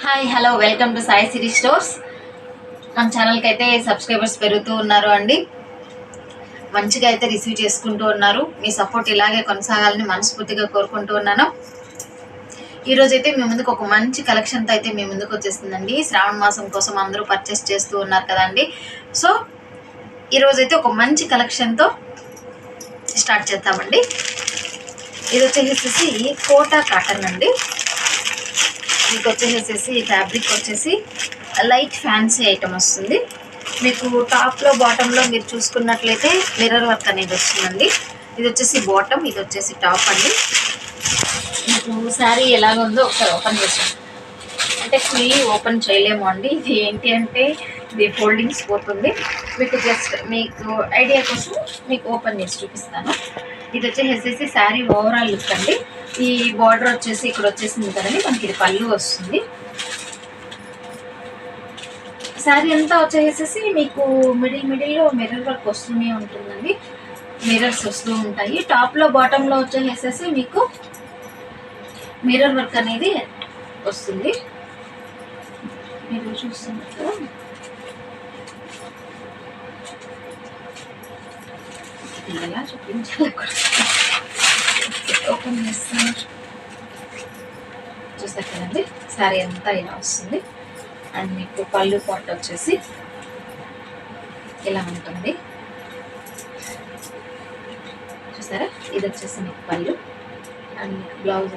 Hi hello welcome to Sai Siri stores. మన ఛానల్కి అయితే సబ్స్క్రైబర్స్ పెరుగుతూ ఉన్నారు అండి. మంచిగా అయితే రిసీవ్ చేసుకుంటూ ఉన్నారు. మీ సపోర్ట్ ఇలాగే కొనసాగాలని మనస్ఫూర్తిగా కోరుకుంటూ ఉన్నాను. ఈరోజు అయితే మీ ముందుకు ఒక మంచి కలెక్షన్తో అయితే మీ ముందుకు వచ్చేస్తుందండి. శ్రావణ మాసం కోసం అందరూ పర్చేస్ చేస్తూ ఉన్నారు కదండి. సో ఈరోజు అయితే ఒక మంచి కలెక్షన్తో స్టార్ట్ చేద్దామండి. ఇది వచ్చేసి కోటా కాటన్ అండి. మీకు వచ్చేసేసి ఫ్యాబ్రిక్ వచ్చేసి లైట్ ఫ్యాన్సీ ఐటమ్ వస్తుంది. మీకు టాప్లో బాటంలో మీరు చూసుకున్నట్లయితే మిర్రర్ వర్క్ అనేది వస్తుందండి. ఇది వచ్చేసి బాటమ్, ఇది వచ్చేసి టాప్ అండి. మీకు శారీ ఎలాగ ఉందో ఒకసారి ఓపెన్ చేసాం అంటే ఫుల్లీ ఓపెన్ చేయలేము అండి. ఇది ఏంటి అంటే ఇది ఫోల్డింగ్స్ పోతుంది. మీకు జస్ట్ మీకు ఐడియా కోసం మీకు ఓపెన్ చేసి చూపిస్తాను. ఇది వచ్చేసేసి శారీ ఓవరాల్ లుక్ అండి. ఈ బార్డర్ వచ్చేసి ఇక్కడ వచ్చేసింది కదండి, మనకి ఇది పళ్ళు వస్తుంది. శారీ అంతా వచ్చేసేసి మీకు మిడిల్లో మిర్రర్ వర్క్ వస్తూనే ఉంటుందండి. మిర్రర్స్ వస్తూ ఉంటాయి. టాప్లో బాటంలో వచ్చేసేసి మీకు మిర్రర్ వర్క్ అనేది వస్తుంది. మీరు చూస్తున్నారు కదా, ఎలా చూపించాలి ఓపెన్ చేస్తాను. చూసారు కదండి, శారీ అంతా ఇలా వస్తుంది. అండ్ మీకు పళ్ళు పాట్ వచ్చేసి ఇలా ఉంటుంది. చూసారా, ఇది వచ్చేసి మీకు పళ్ళు. అండ్ మీకు బ్లౌజ్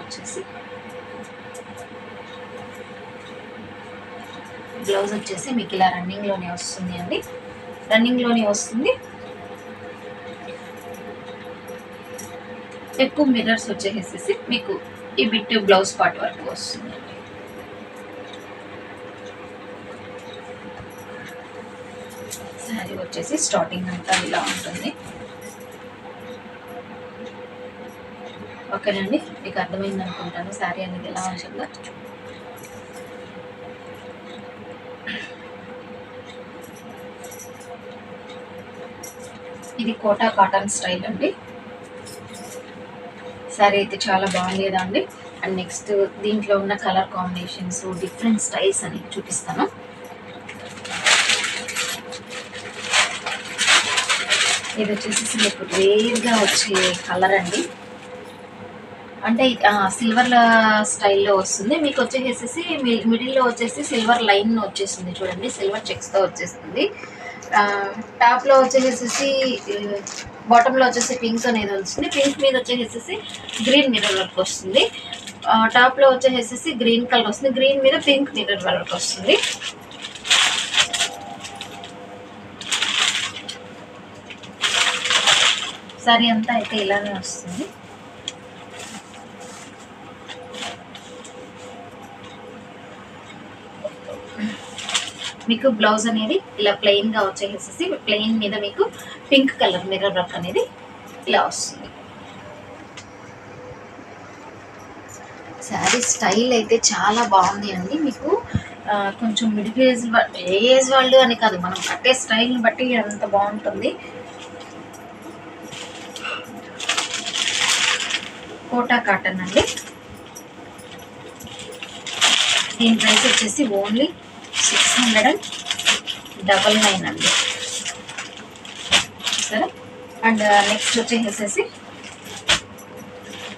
వచ్చేసి మీకు ఇలా రన్నింగ్లోనే వస్తుంది అండి. రన్నింగ్లోనే వస్తుంది. ఎక్కువ మిర్రర్స్ వచ్చేసేసి మీకు ఈ బిట్ బ్లౌజ్ పార్ట్ వరకు వస్తుంది. శారీ వచ్చేసి స్టార్టింగ్ అంతా ఇలా ఉంటుంది. ఓకేనండి, మీకు అర్థమైంది అనుకుంటాను శారీ అనేది ఎలా ఉంటుందో. ఇది కోటా కాటన్ స్టైల్ అండి. శారీ అయితే చాలా బాగుండేదండి. అండ్ నెక్స్ట్ దీంట్లో ఉన్న కలర్ కాంబినేషన్స్, డిఫరెంట్ స్టైల్స్ అని చూపిస్తాను. ఇది వచ్చేసి మీకు రేర్గా వచ్చే కలర్ అండి. అంటే సిల్వర్ స్టైల్లో వస్తుంది. మీకు వచ్చేసేసి మిడిల్లో వచ్చేసి సిల్వర్ లైన్ వచ్చేసింది చూడండి, సిల్వర్ చెక్స్తో వచ్చేస్తుంది. టాప్లో వచ్చేసేసి బాటంలో వచ్చేసి పింక్ అనేది వస్తుంది. పింక్ మీద వచ్చేసేసి గ్రీన్ మిర్రర్ వర్క్ వస్తుంది. టాప్లో వచ్చేసేసి గ్రీన్ కలర్ వస్తుంది. గ్రీన్ మీద పింక్ మిర్రర్ వర్క్ వస్తుంది. సారీ అంతా అయితే ఇలానే వస్తుంది. మీకు బ్లౌజ్ అనేది ఇలా ప్లెయిన్గా వచ్చేసేసి ప్లెయిన్ మీద మీకు పింక్ కలర్ మిర్రర్ వర్క్ అనేది ఇలా వస్తుంది. శారీ స్టైల్ అయితే చాలా బాగుంది అండి. మీకు కొంచెం మిడిల్ ఏజ్ వాళ్ళు అని కాదు, మనం కట్టే స్టైల్ని బట్టి అంత బాగుంటుంది. కోటా కాటన్ అండి. దీని ప్రైస్ వచ్చేసి ఓన్లీ 699 అండి. సరే, అండ్ నెక్స్ట్ వచ్చేసేసి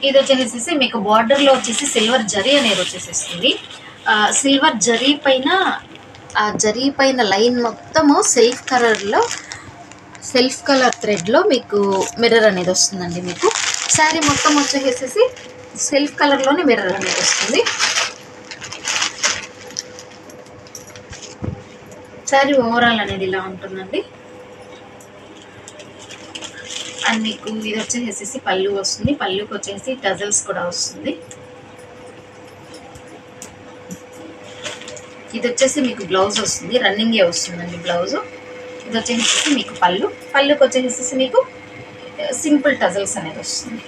ఇది వచ్చేసేసి మీకు బార్డర్లో వచ్చేసి సిల్వర్ జరీ అనేది వచ్చేసేస్తుంది. సిల్వర్ జరీ పైన ఆ జరీ పైన లైన్ మొత్తము సెల్ఫ్ కలర్ థ్రెడ్లో మీకు మిర్రర్ అనేది వస్తుందండి. మీకు శారీ మొత్తం వచ్చేసేసి సెల్ఫ్ కలర్లోనే మిర్రర్ అనేది వస్తుంది. శారీ ఓవరాల్ అనేది ఇలా ఉంటుందండి. అండ్ మీకు ఇది వచ్చేసేసి పళ్ళు వస్తుంది. పళ్ళుకి వచ్చేసి టజల్స్ కూడా వస్తుంది. ఇది వచ్చేసి మీకు బ్లౌజ్ వస్తుంది, రన్నింగే వస్తుందండి బ్లౌజ్. ఇది వచ్చేసి మీకు పళ్ళుకి వచ్చేసేసి మీకు సింపుల్ టజల్స్ అనేది వస్తుంది.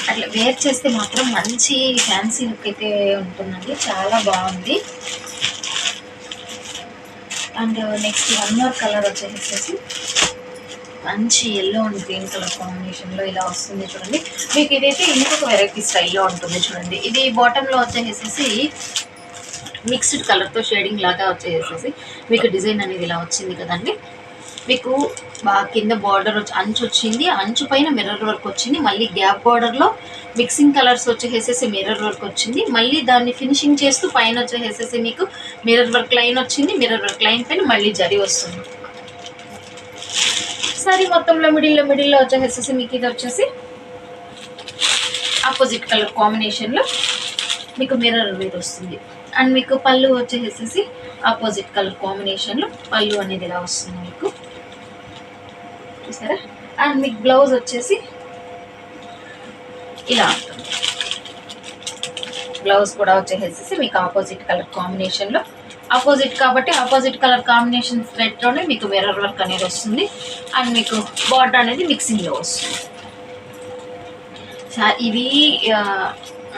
అట్లా వేర్ చేస్తే మాత్రం మంచి ఫ్యాన్సీ లుక్ అయితే ఉంటుందండి. చాలా బాగుంది. And next one more colour వచ్చేసేసి మంచి ఎల్లో అండ్ గ్రీన్ కలర్ కాంబినేషన్లో ఇలా వస్తుంది చూడండి. మీకు ఇదైతే ఇంకొక వెరైటీ స్టైల్లో ఉంటుంది చూడండి. ఇది బాటంలో వచ్చేసేసి మిక్స్డ్ కలర్తో షేడింగ్ లాగా వచ్చేసేసి మీకు డిజైన్ అనేది ఇలా వచ్చింది కదండి. మీకు బాగా కింద బార్డర్ అంచు వచ్చింది, అంచు పైన మిర్రర్ వర్క్ వచ్చింది, మళ్ళీ గ్యాప్ బార్డర్లో మిక్సింగ్ కలర్స్ వచ్చేసేసి మిర్రర్ వర్క్ వచ్చింది, మళ్ళీ దాన్ని ఫినిషింగ్ చేస్తూ పైన వచ్చేసేసి మీకు మిర్రర్ వర్క్ లైన్ వచ్చింది, మిర్రర్ వర్క్ లైన్ పైన మళ్ళీ జరీ వస్తుంది. సారీ మొత్తంలో మిడిల్లో వచ్చేసేసి మీకు ఇది వచ్చేసి ఆపోజిట్ కలర్ కాంబినేషన్లో మీకు మిర్రర్ మీద వస్తుంది. అండ్ మీకు పళ్ళు వచ్చేసేసి ఆపోజిట్ కలర్ కాంబినేషన్లో పళ్ళు అనేది ఇలా వస్తుంది మీకు, చూసారా. అండ్ మీకు బ్లౌజ్ వచ్చేసి ఇలా ఉంటుంది. బ్లౌజ్ కూడా వచ్చేసేసి మీకు ఆపోజిట్ కలర్ కాంబినేషన్లో, ఆపోజిట్ కాబట్టి ఆపోజిట్ కలర్ కాంబినేషన్ థ్రెడ్లోనే మీకు మిర్రర్ వర్క్ అనేది వస్తుంది. అండ్ మీకు బార్డర్ అనేది మిక్సింగ్లో వస్తుంది. ఇది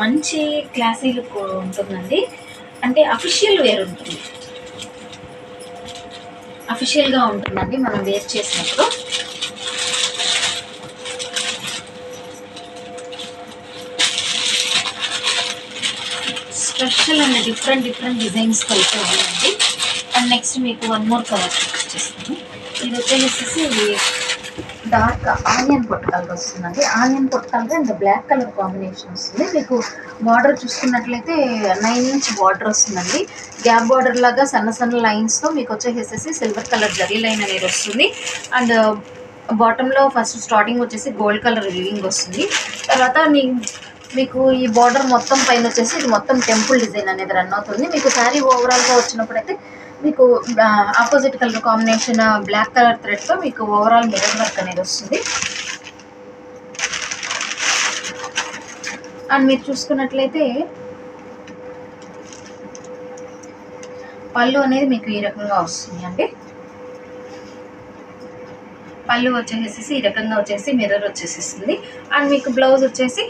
మంచి క్లాసీ లుక్ ఉంటుందండి. అంటే అఫీషియల్ వేర్ ఉంటుంది, అఫీషియల్గా ఉంటుందండి మనం వేర్ చేసినప్పుడు. స్పెషల్ అండ్ డిఫరెంట్ డిజైన్స్ కలిపి ఉన్నాయండి. అండ్ నెక్స్ట్ మీకు వన్ మోర్ కలర్ చూపిస్తాను. ఇది వచ్చేసి డార్క్ ఆనియన్ పొట్టు కలర్ వస్తుందండి. ఆనియన్ పొట్టు colour and black colour combination వస్తుంది. మీకు బార్డర్ చూసుకున్నట్లయితే 9 ఇంచ్ బార్డర్ వస్తుందండి. గ్యాప్ బార్డర్ లాగా సన్న లైన్స్తో మీకు వచ్చేసేసి సిల్వర్ కలర్ జరీ లైన్ అనేది వస్తుంది. అండ్ బాటంలో ఫస్ట్ స్టార్టింగ్ వచ్చేసి గోల్డ్ కలర్ వీవింగ్ వస్తుంది. తర్వాత మీకు ఈ బార్డర్ మొత్తం పైన వచ్చేసి ఇది మొత్తం టెంపుల్ డిజైన్ అనేది రన్ అవుతుంది. మీకు శారీ ఓవరాల్గా వచ్చినప్పుడైతే మీకు opposite colour combination black colour థ్రెడ్తో మీకు ఓవరాల్ మిర్రర్ వర్క్ అనేది వస్తుంది. అండ్ మీరు చూసుకున్నట్లయితే పళ్ళు అనేది మీకు ఈ రకంగా వస్తుంది అండి. పళ్ళు వచ్చేసేసి ఈ రకంగా వచ్చేసి మిర్రర్ వచ్చేసేస్తుంది. అండ్ మీకు బ్లౌజ్ వచ్చేసి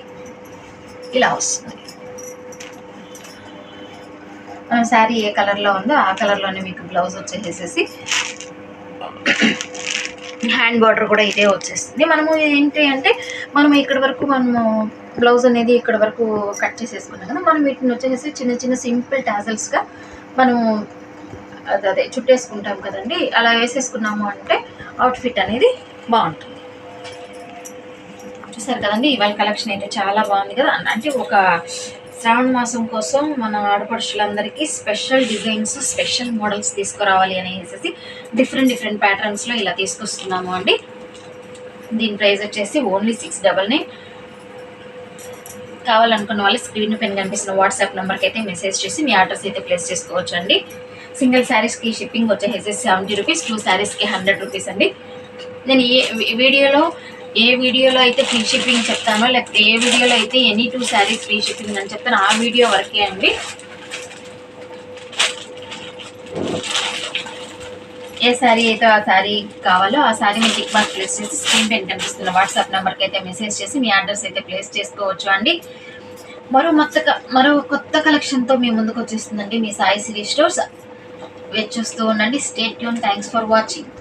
ఇలా వస్తుంది. మనం శారీ ఏ కలర్లో ఉందో ఆ కలర్లోనే మీకు బ్లౌజ్ వచ్చేసేసి హ్యాండ్ బార్డర్ కూడా ఇదే వచ్చేస్తుంది. మనము ఏంటి అంటే మనం ఇక్కడ వరకు మనము బ్లౌజ్ అనేది ఇక్కడ వరకు కట్ చేసేసుకున్నాం కదా, మనం వీటిని వచ్చేసి చిన్న సింపుల్ టాజల్స్గా మనము అదే చుట్టేసుకుంటాం కదండి. అలా వేసేసుకున్నాము అంటే అవుట్ఫిట్ అనేది బాగుంటుంది. చూసారు కదండి, ఇవాళ కలెక్షన్ అయితే చాలా బాగుంది కదా. అంటే ఒక శ్రావణ మాసం కోసం మన ఆడపడుచులందరికీ స్పెషల్ డిజైన్స్, స్పెషల్ మోడల్స్ తీసుకురావాలి అనేసి డిఫరెంట్ ప్యాటర్న్స్లో ఇలా తీసుకొస్తున్నాము అండి. దీని ప్రైస్ వచ్చేసి ఓన్లీ 699. కావాలనుకున్న వాళ్ళు స్క్రీన్ పైన కనిపిస్తున్న వాట్సాప్ నెంబర్కి అయితే మెసేజ్ చేసి మీ ఆర్డర్స్ అయితే ప్లేస్ చేసుకోవచ్చు అండి. సింగిల్ శారీస్కి షిప్పింగ్ వచ్చేసి 70 రూపీస్, 2 శారీస్కి 100 రూపీస్ అండి. నేను ఏ వీడియోలో అయితే ఫ్రీ షిప్పింగ్ చెప్తానో, లేకపోతే ఏ వీడియోలో అయితే ఎనీ 2 శారీస్ ఫ్రీ షిప్పింగ్ అని చెప్తాను ఆ వీడియో వరకే అండి. ఏ శారీ అయితే ఆ శారీ కావాలో ఆ శారీని టిక్ మార్క్ ప్లేస్ చేసి స్క్రీన్ పైన కనిపిస్తున్న వాట్సాప్ నెంబర్కి అయితే మెసేజ్ చేసి మీ ఆర్డర్స్ అయితే ప్లేస్ చేసుకోవచ్చు అండి. మరో కొత్త కలెక్షన్తో మీ ముందుకు వచ్చేస్తుందండి మీ సాయి సిరీ స్టోర్స్. వెయిట్ చూస్తూ ఉండండి. Stay tune. Thanks for watching.